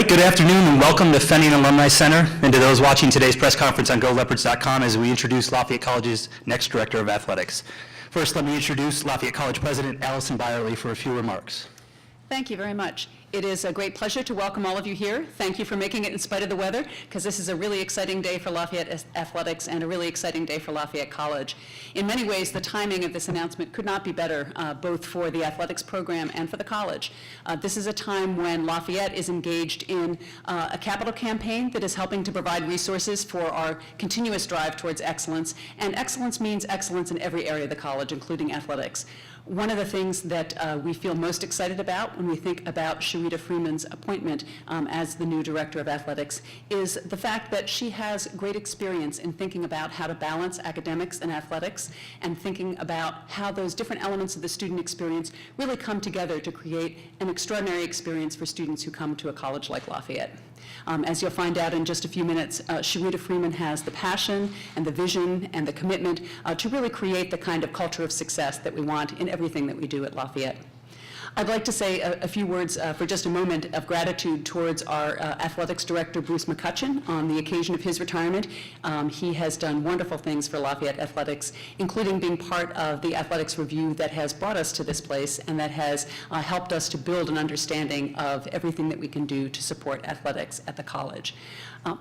right, good afternoon and welcome to Fenning Alumni Center and to those watching today's press conference on GoLeopards.com as we introduce Lafayette College's next Director of Athletics. First, let me introduce Lafayette College President Allison Byerly for a few remarks. Thank you very much. It is a great pleasure to welcome all of you here. Thank you for making it in spite of the weather, because this is a really exciting day for Lafayette Athletics and a really exciting day for Lafayette College. In many ways, the timing of this announcement could not be better, both for the athletics program and for the college. This is a time when Lafayette is engaged in a capital campaign that is helping to provide resources for our continuous drive towards excellence, and excellence means excellence in every area of the college, including athletics. One of the things that we feel most excited about when we think about Sherryta Freeman's appointment as the new Director of Athletics is the fact that she has great experience in thinking about how to balance academics and athletics and thinking about how those different elements of the student experience really come together to create an extraordinary experience for students who come to a college like Lafayette. As you'll find out in just a few minutes, Sherryta Freeman has the passion and the vision and the commitment to really create the kind of culture of success that we want in everything that we do at Lafayette. I'd like to say a few words for just a moment of gratitude towards our athletics director, Bruce McCutcheon, on the occasion of his retirement. He has done wonderful things for Lafayette Athletics, including being part of the athletics review that has brought us to this place and that has helped us to build an understanding of everything that we can do to support athletics at the college.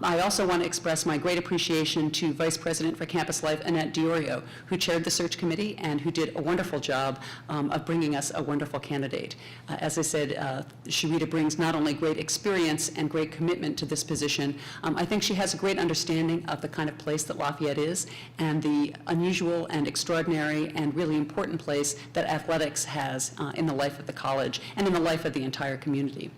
I also want to express my great appreciation to Vice President for Campus Life, Annette Diorio, who chaired the search committee and who did a wonderful job of bringing us a wonderful candidate. As I said, Sherryta brings not only great experience and great commitment to this position, I think she has a great understanding of the kind of place that Lafayette is and the unusual and extraordinary and really important place that athletics has in the life of the college and in the life of the entire community.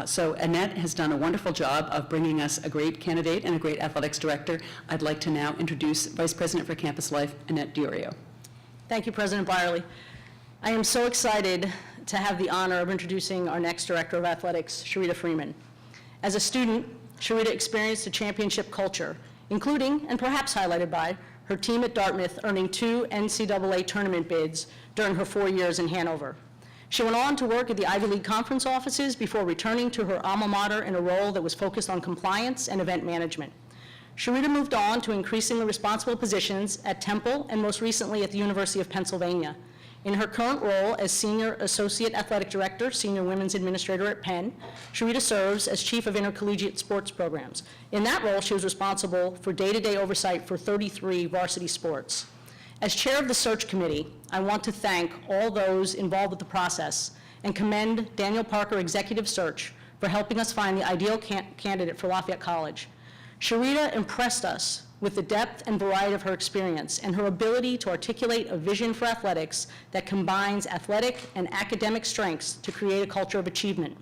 So Annette has done a wonderful job of bringing us a great candidate and a great athletics director. I'd like to now introduce Vice President for Campus Life, Annette Diorio. Thank you, President Byerly. I am so excited to have the honor of introducing our next Director of Athletics, Sherryta Freeman. As a student, Sherryta experienced a championship culture, including, and perhaps highlighted by, her team at Dartmouth earning 2 NCAA tournament bids during her 4 years in Hanover. She went on to work at the Ivy League conference offices before returning to her alma mater in a role that was focused on compliance and event management. Sherryta moved on to increasingly responsible positions at Temple and most recently at the University of Pennsylvania. In her current role as Senior Associate Athletic Director, Senior Women's Administrator at Penn, Sherryta serves as Chief of Intercollegiate Sports Programs. In that role, she was responsible for day-to-day oversight for 33 varsity sports. As chair of the search committee, I want to thank all those involved with the process and commend Daniel Parker Executive Search for helping us find the ideal candidate for Lafayette College. Sherryta impressed us with the depth and variety of her experience and her ability to articulate a vision for athletics that combines athletic and academic strengths to create a culture of achievement.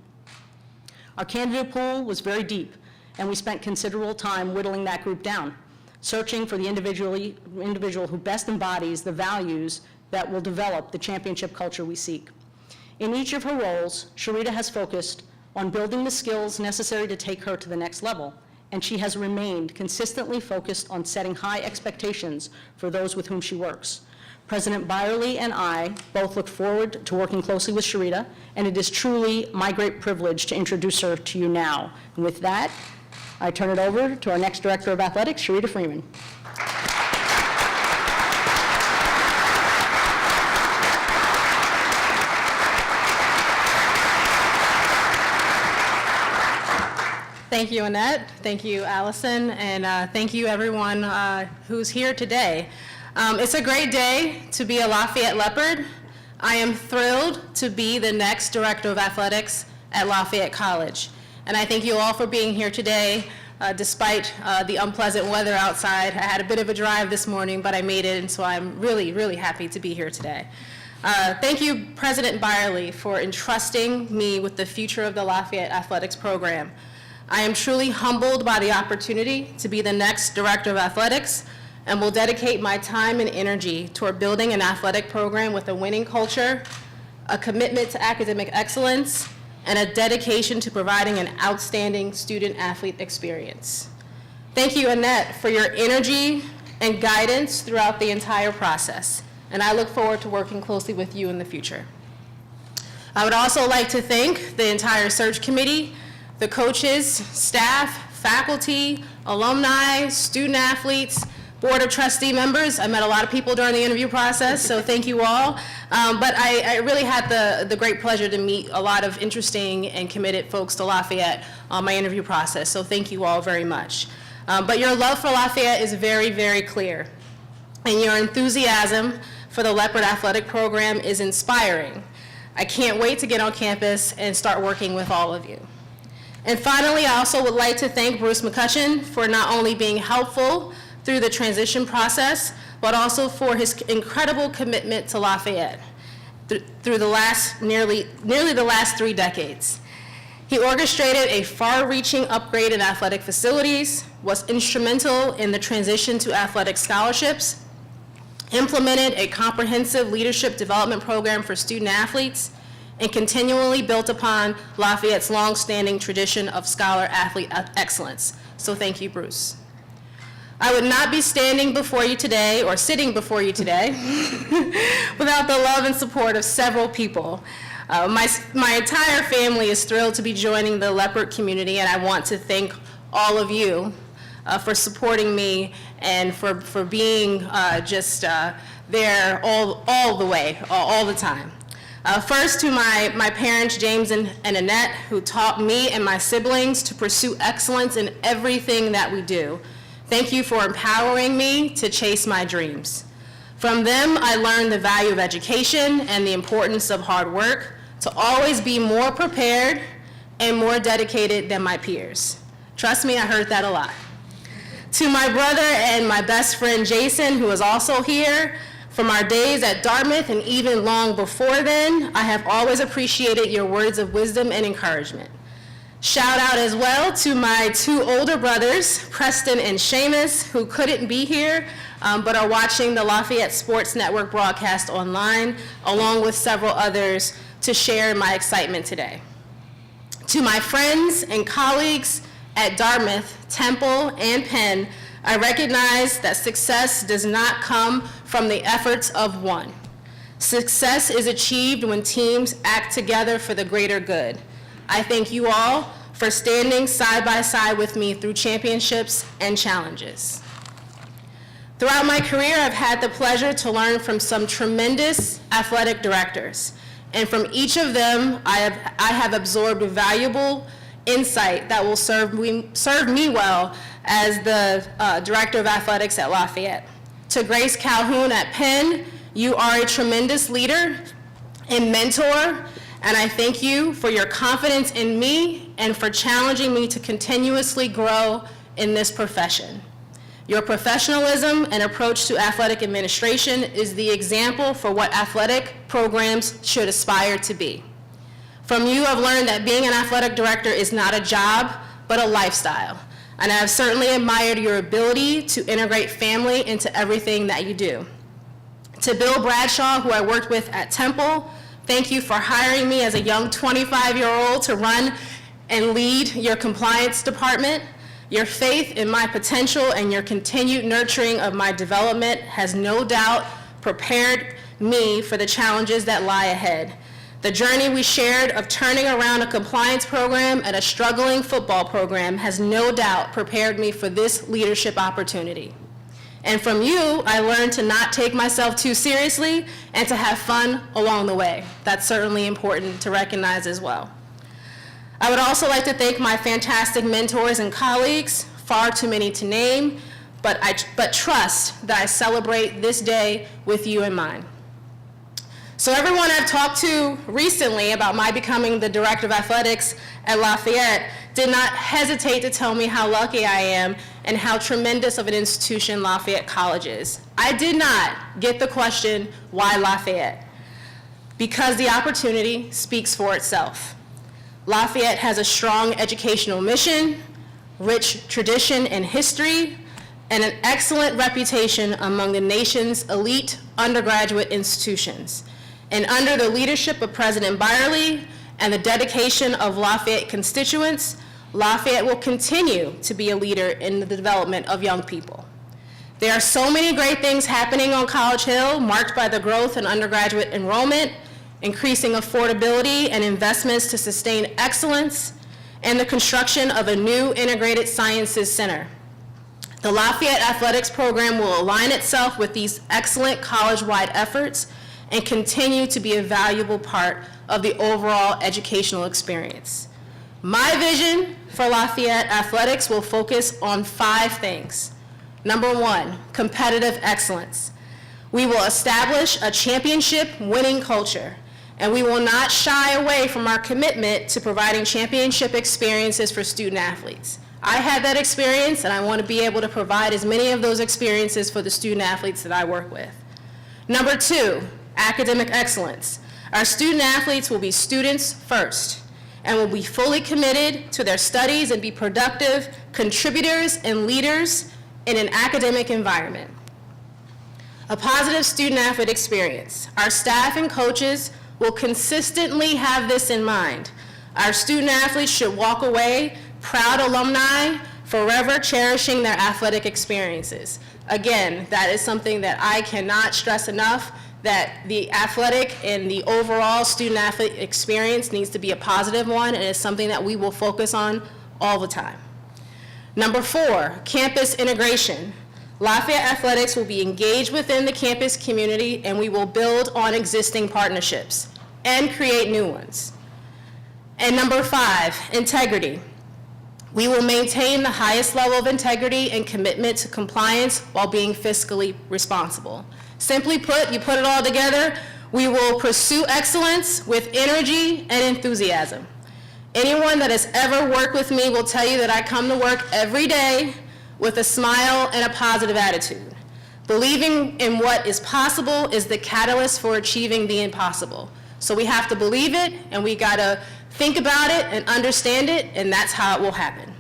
Our candidate pool was very deep, and we spent considerable time whittling that group down, searching for the individual who best embodies the values that will develop the championship culture we seek. In each of her roles, Sherryta has focused on building the skills necessary to take her to the next level, and she has remained consistently focused on setting high expectations for those with whom she works. President Byerly and I both look forward to working closely with Sherryta, and it is truly my great privilege to introduce her to you now. And with that, I turn it over to our next Director of Athletics, Sherryta Freeman. Thank you, Annette. Thank you, Allison, and thank you, everyone who's here today. It's a great day to be a Lafayette Leopard. I am thrilled to be the next Director of Athletics at Lafayette College. And I thank you all for being here today, despite the unpleasant weather outside. I had a bit of a drive this morning, but I made it, and so I'm really, really happy to be here today. Thank you, President Byerly, for entrusting me with the future of the Lafayette Athletics program. I am truly humbled by the opportunity to be the next Director of Athletics and will dedicate my time and energy toward building an athletic program with a winning culture, a commitment to academic excellence, and a dedication to providing an outstanding student-athlete experience. Thank you, Annette, for your energy and guidance throughout the entire process, and I look forward to working closely with you in the future. I would also like to thank the entire search committee the coaches, staff, faculty, alumni, student athletes, Board of Trustee members. I met a lot of people during the interview process, so thank you all. But I really had the great pleasure to meet a lot of interesting and committed folks to Lafayette on my interview process, so thank you all very much. But your love for Lafayette is very, very clear, and your enthusiasm for the Leopard Athletic Program is inspiring. I can't wait to get on campus and start working with all of you. And finally, I also would like to thank Bruce McCutcheon for not only being helpful through the transition process, but also for his incredible commitment to Lafayette through the last, nearly the last 3 decades. He orchestrated a far-reaching upgrade in athletic facilities, was instrumental in the transition to athletic scholarships, implemented a comprehensive leadership development program for student athletes, and continually built upon Lafayette's long-standing tradition of scholar-athlete excellence. So thank you, Bruce. I would not be standing before you today, or sitting before you today, without the love and support of several people. My entire family is thrilled to be joining the Leopard community, and I want to thank all of you for supporting me and for being just there all the way, all the time. First, to my parents, James and Annette, who taught me and my siblings to pursue excellence in everything that we do. Thank you for empowering me to chase my dreams. From them, I learned the value of education and the importance of hard work to always be more prepared and more dedicated than my peers. Trust me, I heard that a lot. To my brother and my best friend, Jason, who is also here, from our days at Dartmouth and even long before then, I have always appreciated your words of wisdom and encouragement. Shout out as well to my 2 older brothers, Preston and Seamus, who couldn't be here, but are watching the Lafayette Sports Network broadcast online, along with several others, to share my excitement today. To my friends and colleagues at Dartmouth, Temple, and Penn, I recognize that success does not come from the efforts of one. Success is achieved when teams act together for the greater good. I thank you all for standing side by side with me through championships and challenges. Throughout my career, I've had the pleasure to learn from some tremendous athletic directors, and from each of them, I have absorbed valuable insight that will serve me well as the Director of Athletics at Lafayette. To Grace Calhoun at Penn, you are a tremendous leader and mentor, and I thank you for your confidence in me and for challenging me to continuously grow in this profession. Your professionalism and approach to athletic administration is the example for what athletic programs should aspire to be. From you, I've learned that being an athletic director is not a job, but a lifestyle. And I have certainly admired your ability to integrate family into everything that you do. To Bill Bradshaw, who I worked with at Temple, thank you for hiring me as a young 25-year-old to run and lead your compliance department. Your faith in my potential and your continued nurturing of my development has no doubt prepared me for the challenges that lie ahead. The journey we shared of turning around a compliance program and a struggling football program has no doubt prepared me for this leadership opportunity. And from you, I learned to not take myself too seriously and to have fun along the way. That's certainly important to recognize as well. I would also like to thank my fantastic mentors and colleagues, far too many to name, but trust that I celebrate this day with you in mind. So everyone I've talked to recently about my becoming the Director of Athletics at Lafayette did not hesitate to tell me how lucky I am and how tremendous of an institution Lafayette College is. I did not get the question, why Lafayette? Because the opportunity speaks for itself. Lafayette has a strong educational mission, rich tradition and history, and an excellent reputation among the nation's elite undergraduate institutions. And under the leadership of President Byerly and the dedication of Lafayette constituents, Lafayette will continue to be a leader in the development of young people. There are so many great things happening on College Hill, marked by the growth in undergraduate enrollment, increasing affordability and investments to sustain excellence, and the construction of a new integrated sciences center. The Lafayette Athletics program will align itself with these excellent college-wide efforts and continue to be a valuable part of the overall educational experience. My vision for Lafayette Athletics will focus on 5 things. Number 1, competitive excellence. We will establish a championship-winning culture, and we will not shy away from our commitment to providing championship experiences for student athletes. I had that experience, and I want to be able to provide as many of those experiences for the student athletes that I work with. Number 2, academic excellence. Our student athletes will be students first and will be fully committed to their studies and be productive contributors and leaders in an academic environment. A positive student-athlete experience. Our staff and coaches will consistently have this in mind. Our student athletes should walk away proud alumni, forever cherishing their athletic experiences. Again, that is something that I cannot stress enough, that the athletic and the overall student-athlete experience needs to be a positive one, and it's something that we will focus on all the time. Number 4, campus integration. Lafayette Athletics will be engaged within the campus community, and we will build on existing partnerships and create new ones. And number 5, integrity. We will maintain the highest level of integrity and commitment to compliance while being fiscally responsible. Simply put, you put it all together, we will pursue excellence with energy and enthusiasm. Anyone that has ever worked with me will tell you that I come to work every day with a smile and a positive attitude. Believing in what is possible is the catalyst for achieving the impossible. So we have to believe it, and we gotta think about it and understand it, and that's how it will happen.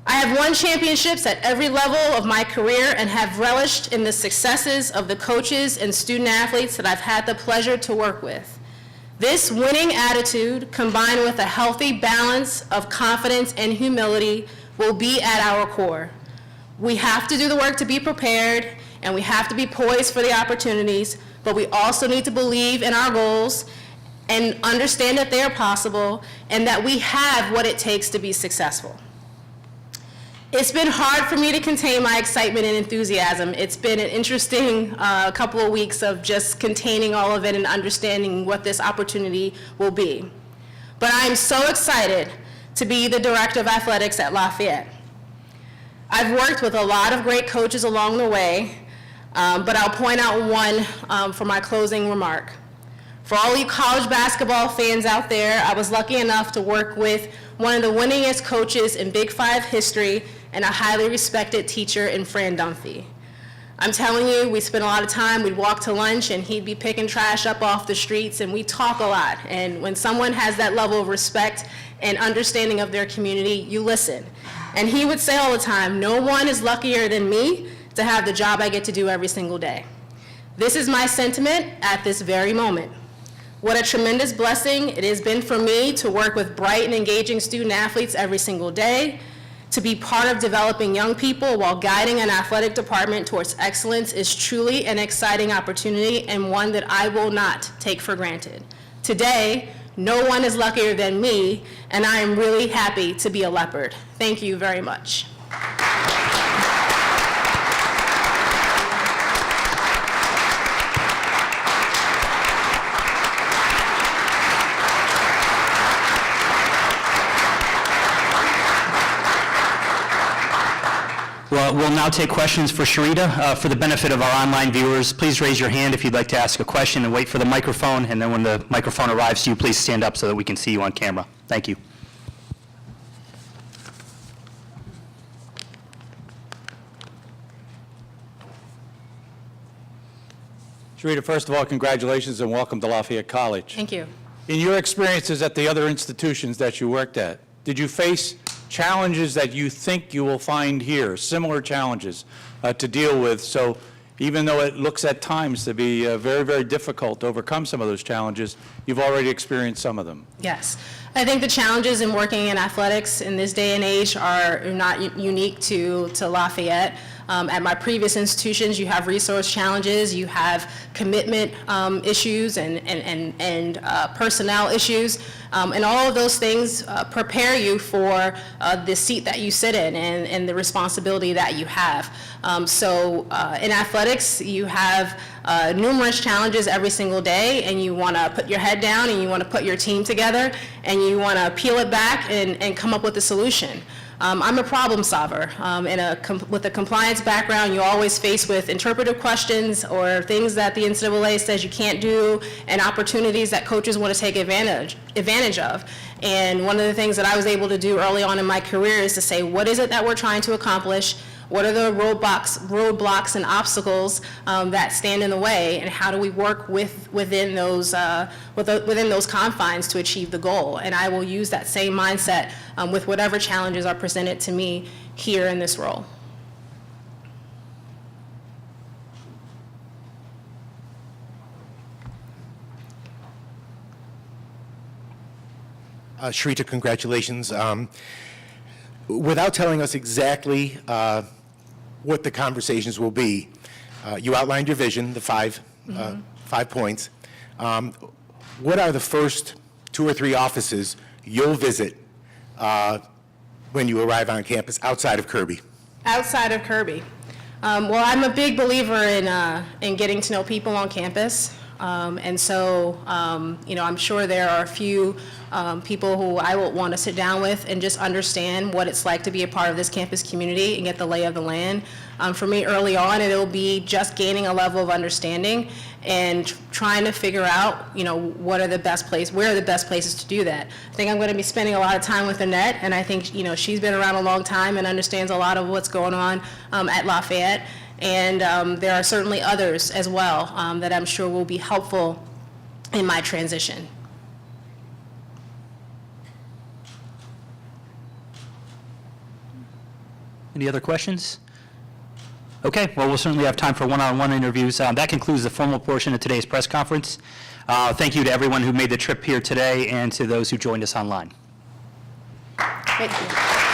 I have won championships at every level of my career and have relished in the successes of the coaches and student athletes that I've had the pleasure to work with. This winning attitude, combined with a healthy balance of confidence and humility, will be at our core. We have to do the work to be prepared, and we have to be poised for the opportunities, but we also need to believe in our goals and understand that they are possible and that we have what it takes to be successful. It's been hard for me to contain my excitement and enthusiasm. It's been an interesting couple of weeks of just containing all of it and understanding what this opportunity will be. But I am so excited to be the Director of Athletics at Lafayette. I've worked with a lot of great coaches along the way, but I'll point out one for my closing remark. For all you college basketball fans out there, I was lucky enough to work with one of the winningest coaches in Big 5 history and a highly respected teacher in Fran Dunphy. I'm telling you, we spent a lot of time, we'd walk to lunch and he'd be picking trash up off the streets, and we talk a lot. And when someone has that level of respect and understanding of their community, you listen. And he would say all the time, no one is luckier than me to have the job I get to do every single day. This is my sentiment at this very moment. What a tremendous blessing it has been for me to work with bright and engaging student athletes every single day. To be part of developing young people while guiding an athletic department towards excellence is truly an exciting opportunity and one that I will not take for granted. Today, no one is luckier than me, and I am really happy to be a Leopard. Thank you very much. Well, we'll now take questions for Sherryta. For the benefit of our online viewers, please raise your hand if you'd like to ask a question and wait for the microphone. And then when the microphone arrives to you, please stand up so that we can see you on camera. Thank you. Sherryta, first of all, congratulations and welcome to Lafayette College. Thank you. In your experiences at the other institutions that you worked at, did you face challenges that you think you will find here, similar challenges to deal with? So Even though it looks at times to be very, very difficult to overcome some of those challenges, you've already experienced some of them. Yes. I think the challenges in working in athletics in this day and age are not unique to Lafayette. At my previous institutions, you have resource challenges, you have commitment issues and personnel issues, and all of those things prepare you for the seat that you sit in and the responsibility that you have. So in athletics, you have numerous challenges every single day, and you want to put your head down and you want to put your team together and you want to peel it back and come up with a solution. I'm a problem solver. With a compliance background, you're always faced with interpretive questions or things that the NCAA says you can't do and opportunities that coaches want to take advantage of. And one of the things that I was able to do early on in my career is to say, what is it that we're trying to accomplish? What are the roadblocks and obstacles that stand in the way, and how do we work within those confines to achieve the goal? And I will use that same mindset with whatever challenges are presented to me here in this role. Sherryta, congratulations. Without telling us exactly what the conversations will be, you outlined your vision, the five points. What are the first 2 or 3 offices you'll visit when you arrive on campus outside of Kirby? Outside of Kirby. Well, I'm a big believer in getting to know people on campus. And so, I'm sure there are a few people who I will want to sit down with and just understand what it's like to be a part of this campus community and get the lay of the land. For me, early on, it'll be just gaining a level of understanding and trying to figure out, where are the best places to do that. I think I'm going to be spending a lot of time with Annette, and I think, she's been around a long time and understands a lot of what's going on at Lafayette. And there are certainly others as well that I'm sure will be helpful in my transition. Any other questions? Okay, well, we'll certainly have time for one-on-one interviews. That concludes the formal portion of today's press conference. Thank you to everyone who made the trip here today and to those who joined us online. Thank you.